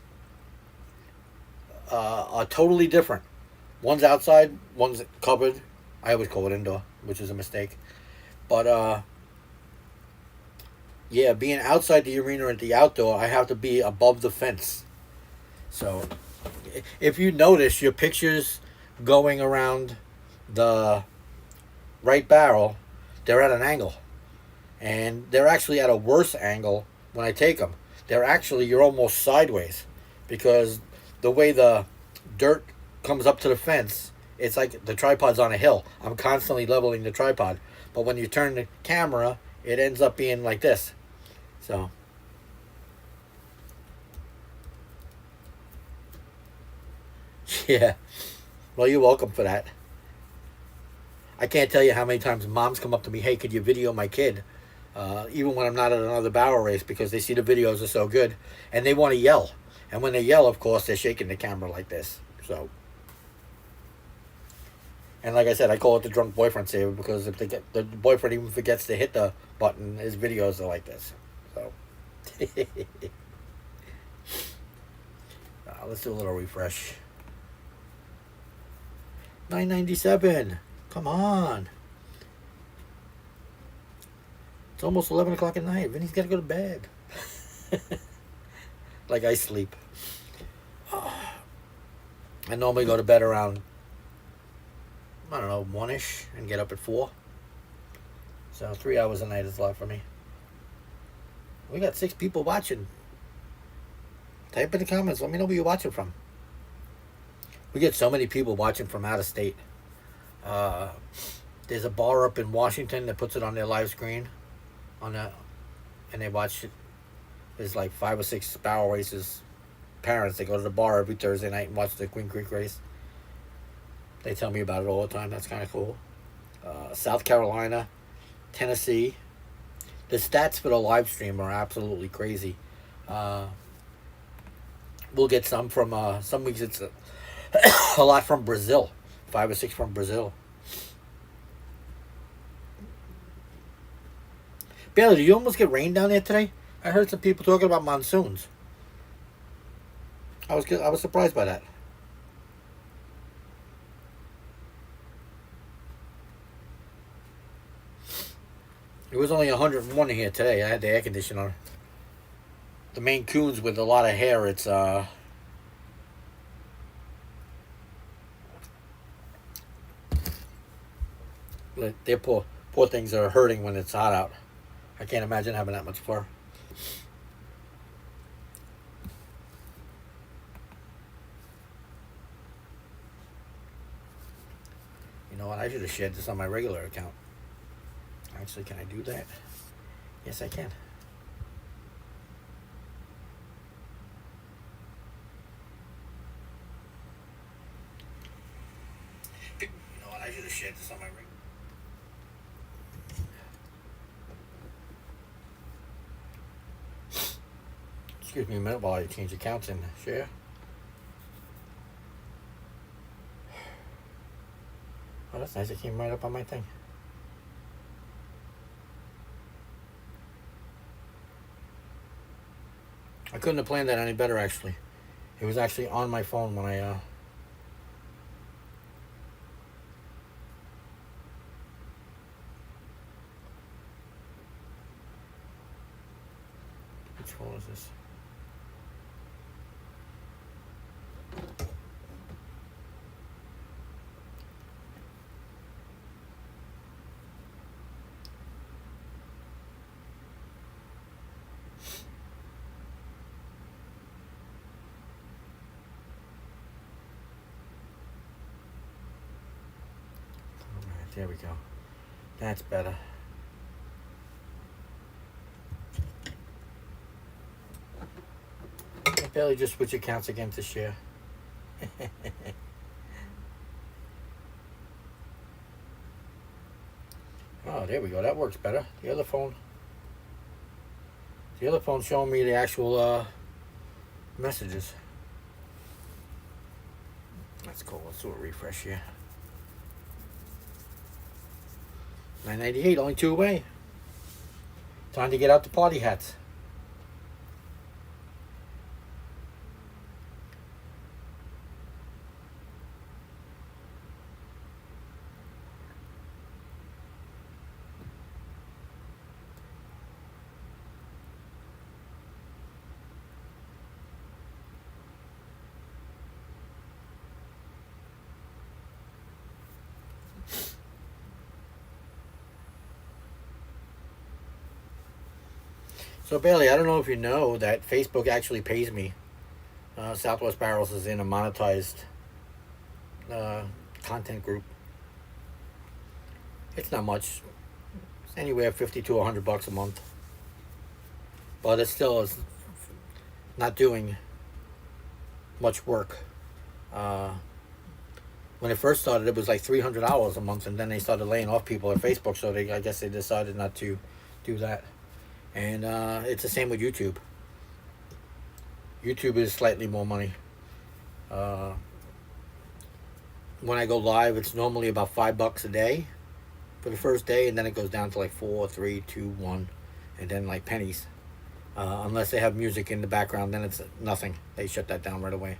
are totally different. One's outside, one's covered. I always call it indoor, which is a mistake. But, yeah, being outside the arena and the outdoor, I have to be above the fence. So, if you notice your pictures going around the right barrel, they're at an angle. And they're actually at a worse angle when I take them. You're almost sideways. Because the way the dirt comes up to the fence, it's like the tripod's on a hill. I'm constantly leveling the tripod. But when you turn the camera, it ends up being like this. So. Yeah. Well, you're welcome for that. I can't tell you how many times moms come up to me, hey, could you video my kid? Even when I'm not at another barrel race, because they see the videos are so good. And they want to yell. And when they yell, of course, they're shaking the camera like this. So. And like I said, I call it the drunk boyfriend saver, because if the boyfriend even forgets to hit the button, his videos are like this. So. Let's do a little refresh. 997. Come on. It's almost 11 o'clock at night. Vinny's got to go to bed. Like I sleep. I normally go to bed around, 1-ish, and get up at 4. So 3 hours a night is a lot for me. We got 6 people watching. Type in the comments. Let me know where you're watching from. We get so many people watching from out of state. There's a bar up in Washington that puts it on their live screen, on that, and they watch it. There's like 5 or 6 barrel races. Parents, they go to the bar every Thursday night and watch the Queen Creek race. They tell me about it all the time. That's kind of cool. South Carolina, Tennessee. The stats for the live stream are absolutely crazy. We'll get some from some weeks. It's a lot from Brazil, 5 or 6 from Brazil. Bailey, did you almost get rain down there today? I heard some people talking about monsoons. I was surprised by that. It was only 101 here today. I had the air conditioner on. The Maine Coons with a lot of hair, it's their poor things are hurting when it's hot out. I can't imagine having that much fur. You know what? I should have shared this on my regular account. Actually, can I do that? Yes, I can. You know what? I should have shared this on my regular. Excuse me a minute while I change accounts and share. Oh, that's nice. It came right up on my thing. I couldn't have planned that any better, actually. It was actually on my phone when I which phone is this? There we go. That's better. I barely just switch accounts again to share. Oh, there we go. That works better. The other phone's showing me the actual messages. That's cool. Let's do a refresh here. 998, only 2 away. Time to get out the party hats. So Bailey, I don't know if you know that Facebook actually pays me. Southwest Barrels is in a monetized content group. It's not much. It's anywhere $50 to $100 a month. But it still is not doing much work. When it first started, it was like $300 a month, and then they started laying off people at Facebook, so I guess they decided not to do that. And it's the same with YouTube. YouTube is slightly more money. When I go live, it's normally about $5 a day for the first day, and then it goes down to like 4, 3, 2, 1, and then like pennies. Unless they have music in the background, then it's nothing. They shut that down right away.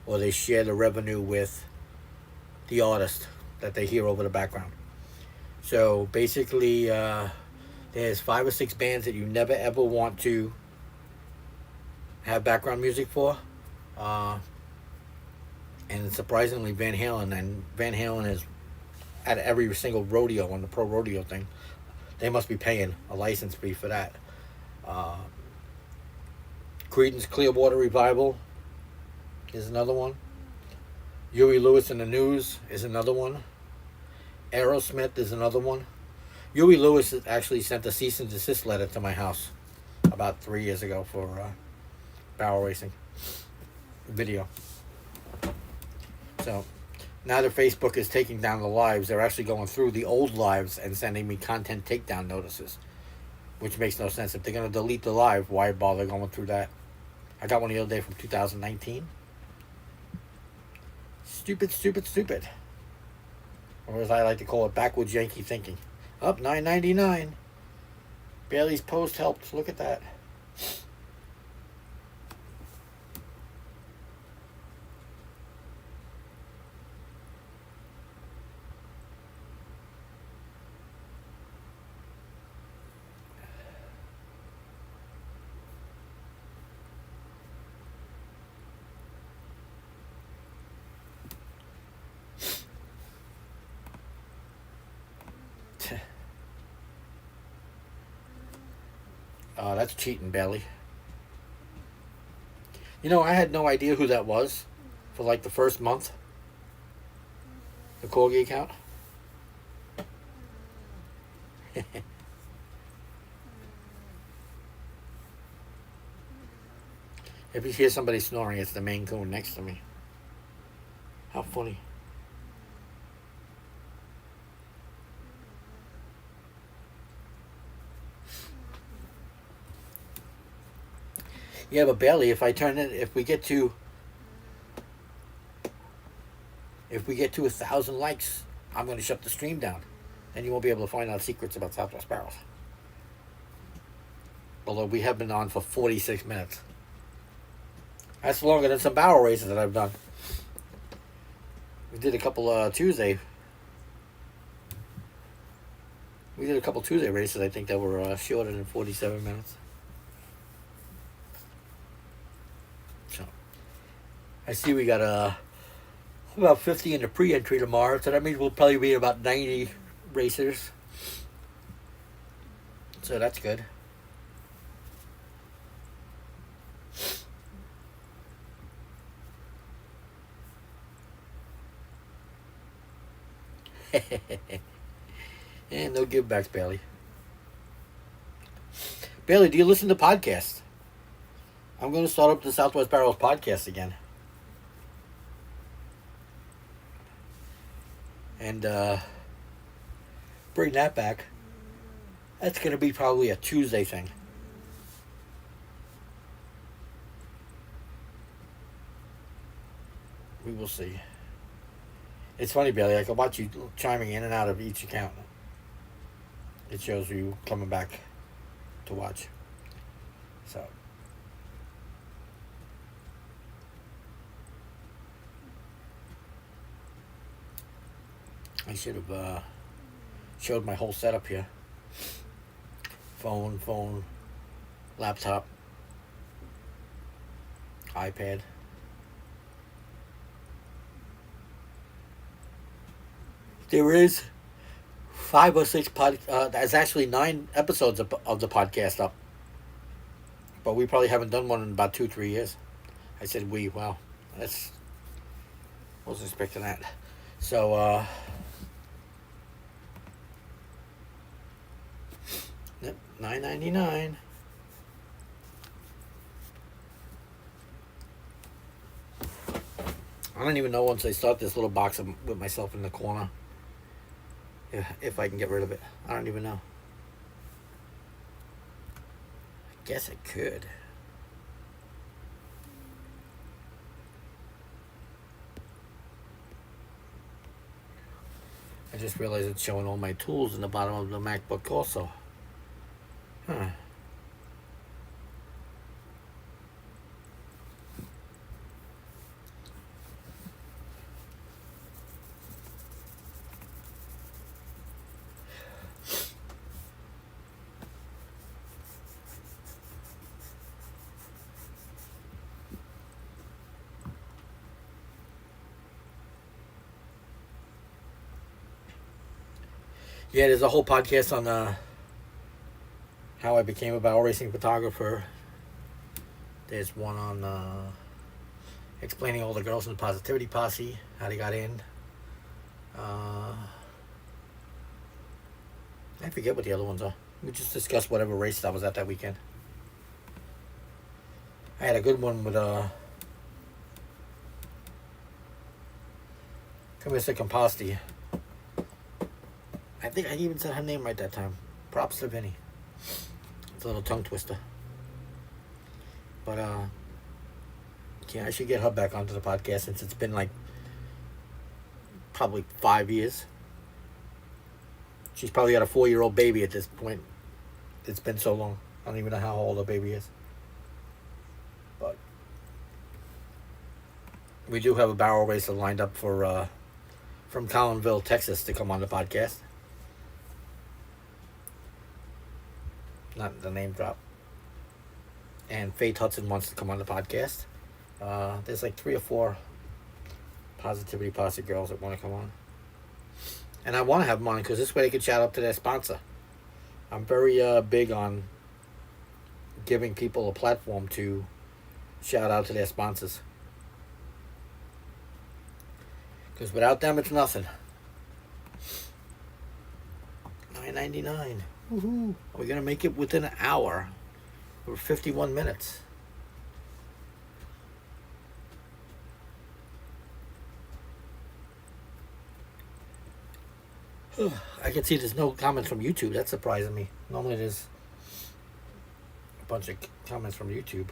Or they share the revenue with the artist that they hear over the background. So basically, there's 5 or 6 bands that you never ever want to have background music for. And surprisingly, Van Halen is at every single rodeo on the pro rodeo thing. They must be paying a license fee for that. Creedence Clearwater Revival is another one. Huey Lewis and the News is another one. Aerosmith is another one. Huey Lewis actually sent a cease and desist letter to my house about 3 years ago for barrel racing video. So now that Facebook is taking down the lives, they're actually going through the old lives and sending me content takedown notices, which makes no sense. If they're going to delete the live, why bother going through that? I got one the other day from 2019. Stupid, stupid, stupid. Or as I like to call it, backwoods Yankee thinking. Up $9.99. Bailey's post helped. Look at that. That's cheating, Bailey. You know, I had no idea who that was for like the first month. The Corgi account. If you hear somebody snoring, it's the Maine Coon next to me. How funny. Yeah, but Bailey, if we get to 1,000 likes, I'm going to shut the stream down, and you won't be able to find out secrets about Southwest Barrels. Although we have been on for 46 minutes. That's longer than some barrel races that I've done. We did a couple Tuesday. We did a couple Tuesday races, I think, that were shorter than 47 minutes. So, I see we got about 50 in the pre-entry tomorrow, so that means we'll probably be about 90 racers. So that's good. And no give backs, Bailey. Bailey, do you listen to podcasts? I'm going to start up the Southwest Barrels podcast again. And bring that back. That's going to be probably a Tuesday thing. We will see. It's funny, Bailey. I can watch you chiming in and out of each account. It shows you coming back to watch. So. I should have showed my whole setup here. Phone, laptop, iPad. There is 5 or 6 there's actually 9 episodes of the podcast up. But we probably haven't done one in about 2-3 years. I said we, wow. Wasn't expecting that. So, yep, $9.99. I don't even know once I start this little box with myself in the corner. If I can get rid of it. I don't even know. I guess I could. I just realized it's showing all my tools in the bottom of the MacBook also. Huh. Yeah, there's a whole podcast on how I became a barrel racing photographer. There's one on explaining all the girls in the Positivity Posse, how they got in. I forget what the other ones are. We just discussed whatever race I was at that weekend. I had a good one with Camissa Composti. I think I even said her name right that time. Props to Vinny. It's a little tongue twister. But yeah, I should get her back onto the podcast since it's been like probably 5 years. She's probably got a 4-year-old baby at this point. It's been so long. I don't even know how old her baby is. But we do have a barrel racer lined up for from Collinville, Texas, to come on the podcast. Not the name drop. And Faith Hudson wants to come on the podcast. There's like 3 or 4 Positivity Posse girls that want to come on. And I want to have them on because this way they can shout out to their sponsor. I'm very big on giving people a platform to shout out to their sponsors. Because without them, it's nothing. $9.99. Woohoo! We're going to make it within an hour. We're 51 minutes. I can see there's no comments from YouTube. That's surprising me. Normally there's a bunch of comments from YouTube.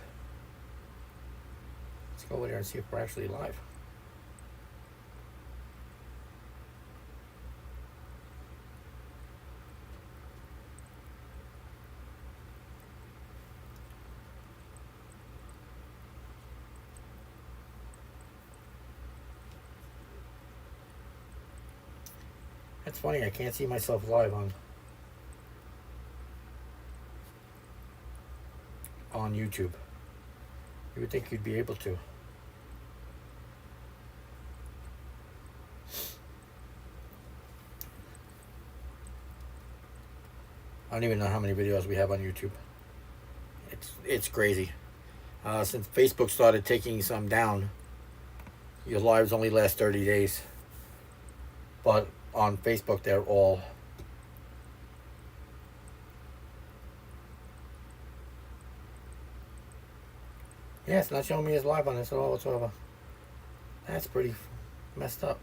Let's go over there and see if we're actually live. That's funny, I can't see myself live on YouTube. You would think you'd be able to. I don't even know how many videos we have on YouTube. It's crazy. Since Facebook started taking some down, your lives only last 30 days. But on Facebook, they're all yeah, it's not showing me as live on this at all whatsoever. That's pretty messed up.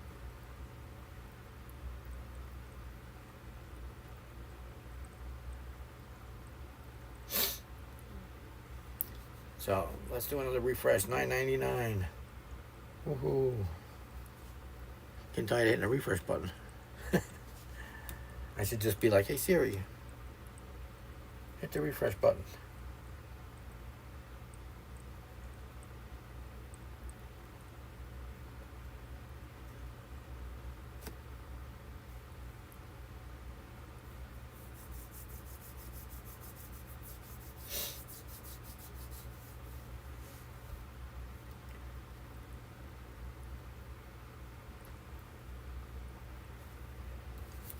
So let's do another refresh. $9.99. Woohoo! Getting tired of hitting the refresh button. I should just be like, hey Siri, hit the refresh button.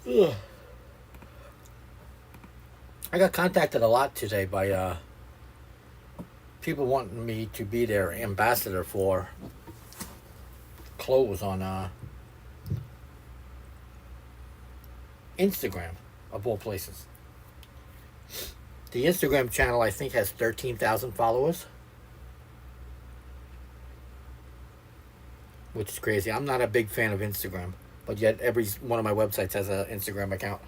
Ugh. I got contacted a lot today by people wanting me to be their ambassador for clothes on Instagram, of all places. The Instagram channel, I think, has 13,000 followers, which is crazy. I'm not a big fan of Instagram, but yet every one of my websites has an Instagram account.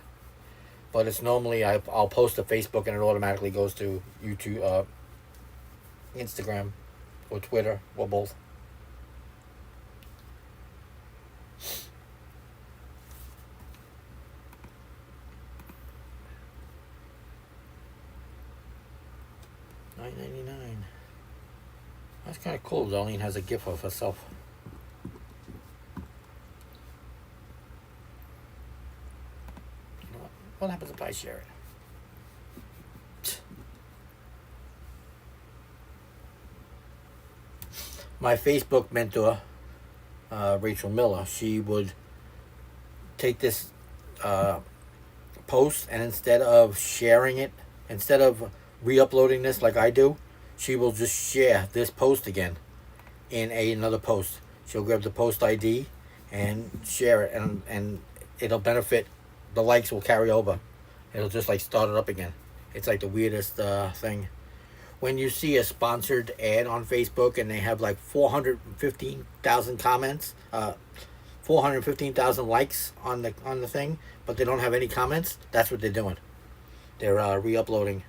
But it's normally I'll post to Facebook and it automatically goes to YouTube, Instagram, or Twitter, or both. $9.99. That's kind of cool. Darlene has a GIF of herself. What happens if I share it? My Facebook mentor, Rachel Miller, she would take this post, and instead of sharing it, instead of re-uploading this like I do, she will just share this post again in another post. She'll grab the post ID and share it, and it'll benefit. The likes will carry over, It'll just like start it up again. It's like the weirdest thing. When you see a sponsored ad on Facebook and they have like 415,000 comments, 415,000 likes on the thing, but they don't have any comments, that's what they're doing. They're re-uploading.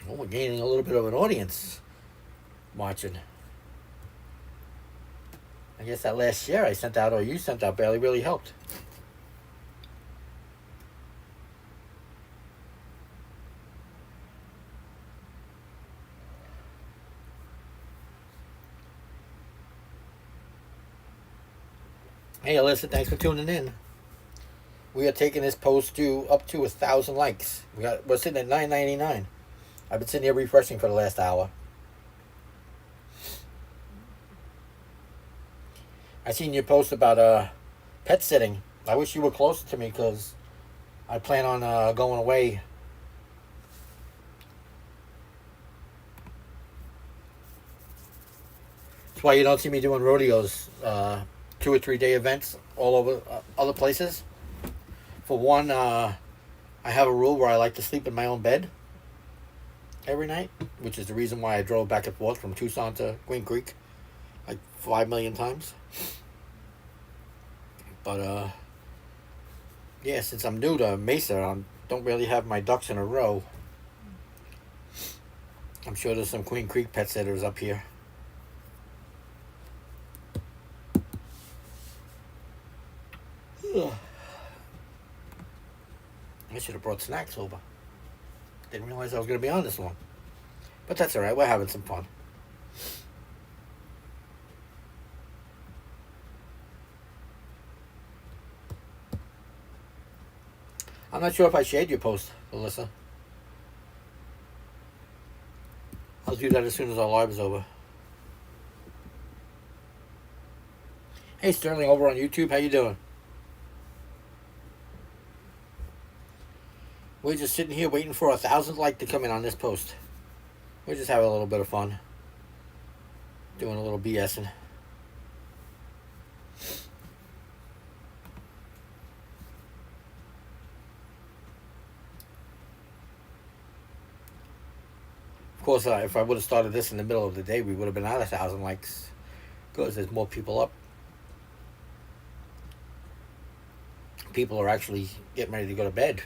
Well, we're gaining a little bit of an audience watching. I guess that last share I sent out, or you sent out, barely really helped. Hey, Alyssa, thanks for tuning in. We are taking this post to up to 1,000 likes. We're sitting at 999. I've been sitting here refreshing for the last hour. I seen your post about pet sitting. I wish you were closer to me because I plan on going away. That's why you don't see me doing rodeos, 2 or 3 day events all over other places. For one, I have a rule where I like to sleep in my own bed every night, which is the reason why I drove back and forth from Tucson to Queen Creek like 5 million times. But yeah, since I'm new to Mesa, I don't really have my ducks in a row. I'm sure there's some Queen Creek pet sitters up here. Ugh. I should have brought snacks over. Didn't realize I was going to be on this long. But that's alright, we're having some fun. I'm not sure if I shared your post, Alyssa. I'll do that as soon as our live is over. Hey Sterling over on YouTube, how you doing? We're just sitting here waiting for 1,000 like to come in on this post. We're just having a little bit of fun. Doing a little BSing. Of course, if I would have started this in the middle of the day, we would have been at 1,000 likes. Because there's more people up. People are actually getting ready to go to bed.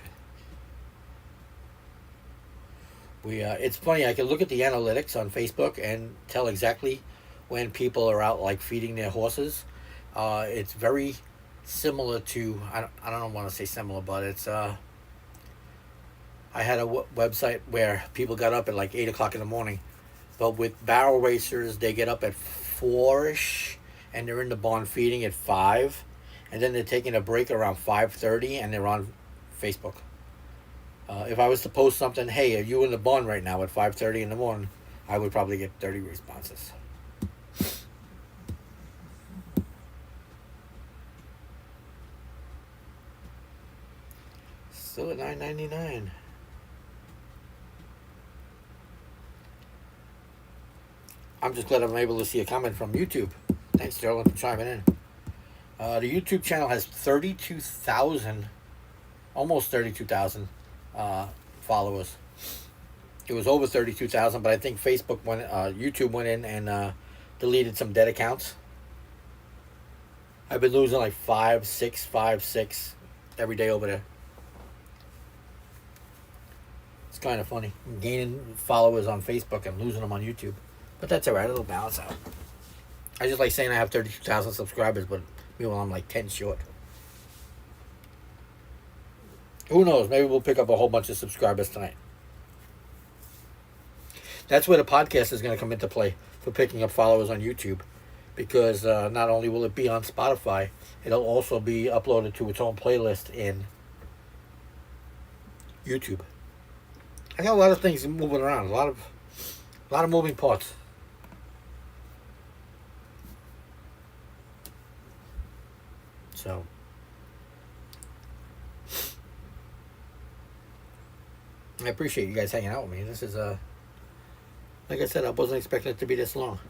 It's funny, I can look at the analytics on Facebook and tell exactly when people are out like feeding their horses. It's very similar to, I don't want to say similar, but it's, I had a website where people got up at like 8 o'clock in the morning. But with barrel racers, they get up at 4-ish and they're in the barn feeding at 5. And then they're taking a break around 5:30 and they're on Facebook. If I was to post something, hey, are you in the barn right now at 5:30 in the morning, I would probably get 30 responses. Still at $9.99. I'm just glad I'm able to see a comment from YouTube. Thanks, Sterling, for chiming in. The YouTube channel has 32,000, almost 32,000 followers. It was over 32,000, but I think YouTube went in and deleted some dead accounts. I've been losing like 5, 6 every day over there. It's kind of funny. I'm gaining followers on Facebook and losing them on YouTube. But that's alright, it'll balance out. I just like saying I have 32,000 subscribers, but meanwhile I'm like 10 short. Who knows? Maybe we'll pick up a whole bunch of subscribers tonight. That's where the podcast is going to come into play for picking up followers on YouTube. Because not only will it be on Spotify, it'll also be uploaded to its own playlist in YouTube. I got a lot of things moving around. A lot of moving parts. So I appreciate you guys hanging out with me. This is like I said, I wasn't expecting it to be this long.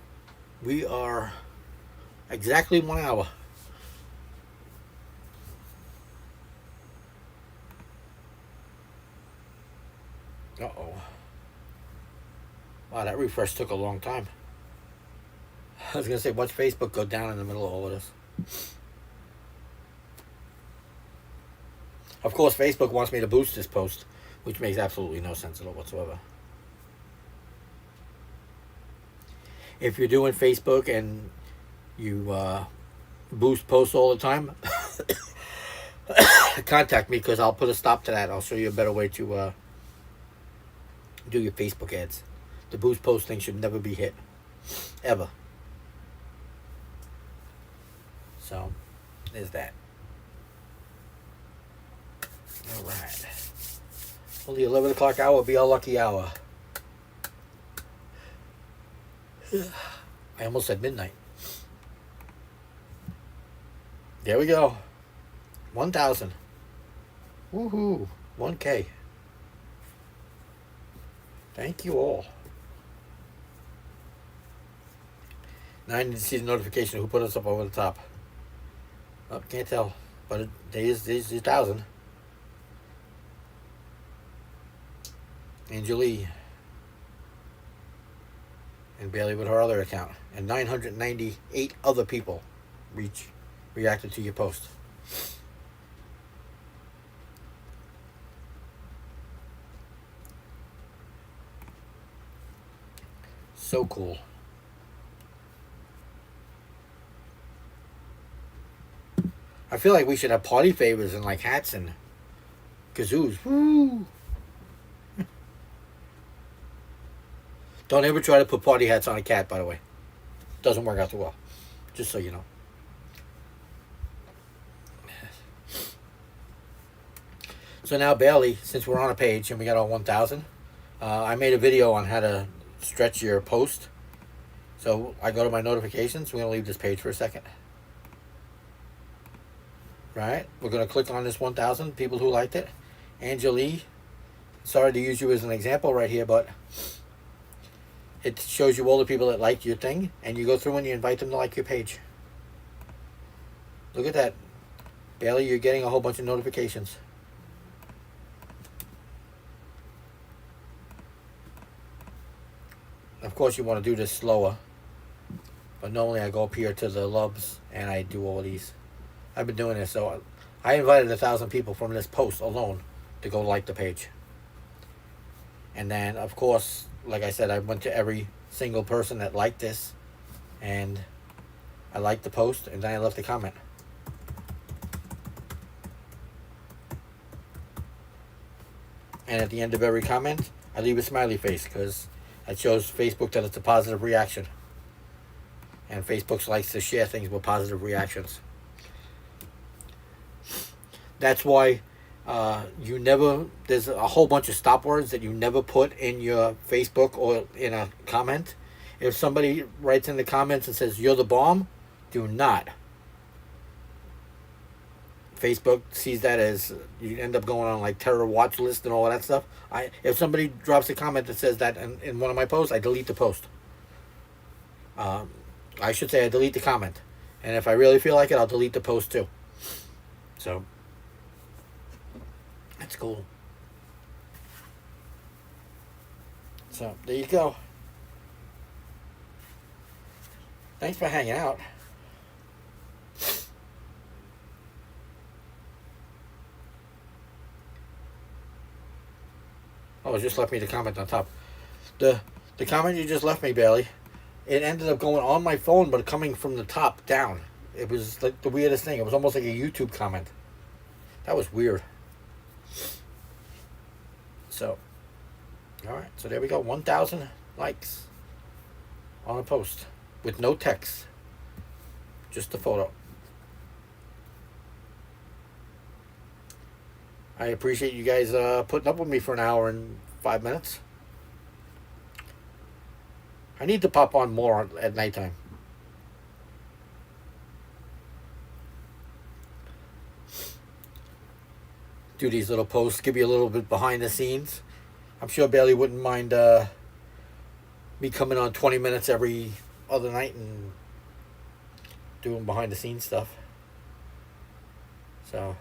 We are exactly 1 hour. Uh-oh. Wow, that refresh took a long time. I was going to say, watch Facebook go down in the middle of all of this. Of course, Facebook wants me to boost this post, which makes absolutely no sense at all whatsoever. If you're doing Facebook and you boost posts all the time, contact me because I'll put a stop to that. I'll show you a better way to do your Facebook ads. The boost post thing should never be hit. Ever. So, there's that. Alright. Well, the 11 o'clock hour will be our lucky hour. I almost said midnight. There we go. 1,000. Woohoo. 1K. Thank you all. Now I need to see the notification of who put us up over the top. Oh, can't tell. But there's 1,000. Angelie. And Bailey with her other account. And 998 other people reacted to your post. So cool. I feel like we should have party favors and like hats and kazoos. Woo! Don't ever try to put party hats on a cat, by the way. Doesn't work out too well. Just so you know. So now, Bailey, since we're on a page and we got all 1,000, I made a video on how to stretch your post. So I go to my notifications. We're going to leave this page for a second. Right? We're going to click on this 1,000 people who liked it. Angelie, sorry to use you as an example right here, but it shows you all the people that liked your thing, and you go through and you invite them to like your page. Look at that. Bailey, you're getting a whole bunch of notifications. Of course, you want to do this slower, but normally I go up here to the lubs and I do all of these. I've been doing this, so I invited 1,000 people from this post alone to go like the page. And then, of course, like I said, I went to every single person that liked this, and I liked the post, and then I left a comment. And at the end of every comment, I leave a smiley face, because it shows Facebook that it's a positive reaction. And Facebook likes to share things with positive reactions. That's why there's a whole bunch of stop words that you never put in your Facebook or in a comment. If somebody writes in the comments and says, "You're the bomb," do not. Facebook sees that as you end up going on like terror watch list and all of that stuff. If somebody drops a comment that says that in one of my posts, I delete the post. I should say I delete the comment. And if I really feel like it, I'll delete the post too. So, that's cool. So, there you go. Thanks for hanging out. Oh, it just left me the comment on top. The comment you just left me, Bailey, it ended up going on my phone, but coming from the top down. It was like the weirdest thing. It was almost like a YouTube comment. That was weird. So, alright. So there we go. 1,000 likes on a post with no text. Just a photo. I appreciate you guys putting up with me for an hour and 5 minutes. I need to pop on more at nighttime. Do these little posts, give you a little bit behind the scenes. I'm sure Bailey wouldn't mind me coming on 20 minutes every other night and doing behind the scenes stuff. So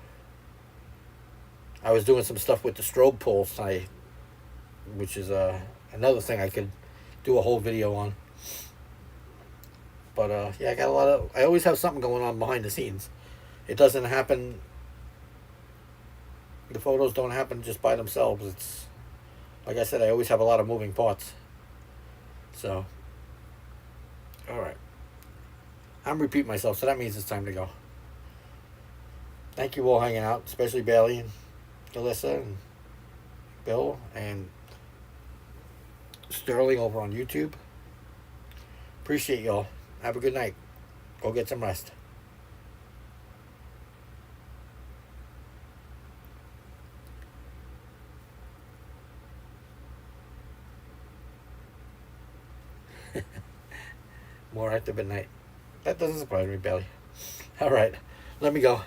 I was doing some stuff with the strobe pulse. I which is another thing I could do a whole video on. But yeah, I always have something going on behind the scenes. It doesn't happen. The photos don't happen just by themselves. It's like I said, I always have a lot of moving parts. So, all right. I'm repeating myself, so that means it's time to go. Thank you all hanging out, especially Bailey and Alyssa and Bill and Sterling over on YouTube. Appreciate y'all. Have a good night. Go get some rest. More active at night. That doesn't surprise me, Bailey. All right. Let me go.